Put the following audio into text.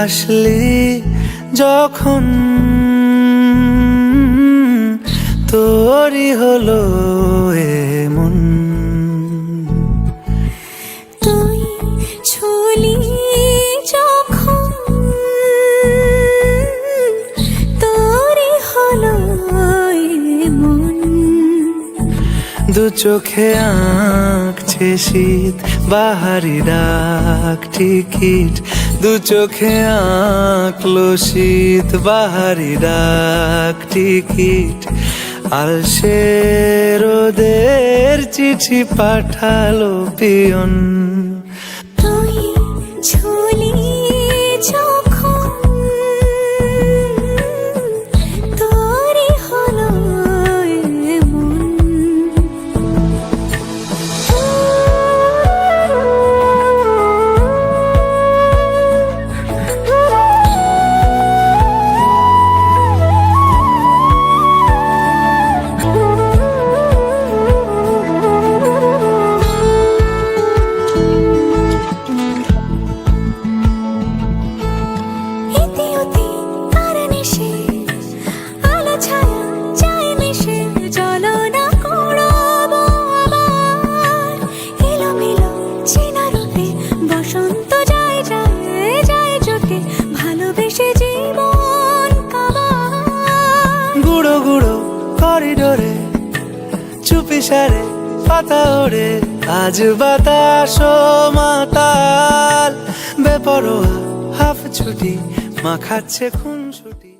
আসলি যখন তোরই হলো এমন। তুই ছুলি যখন তোরই হলো এমন। দু চোখে আঁকছে শীত বাহারি ডাক টিকিট, দু চোখে আঁকলো শীত বাহারি ডাক টিকিট। আর সে রোদের চিঠি পাঠালো পিয়ন। তুই ছুলি যখন তোরই হলো এমন। গুঁড়ো গুঁড়ো করিডোরে চুপি সারে পাতা ওড়ে, আজ বাতাস মাতাল বেপরোয়া হাফ ছুটি মাখাচ্ছে খুন ছুটি।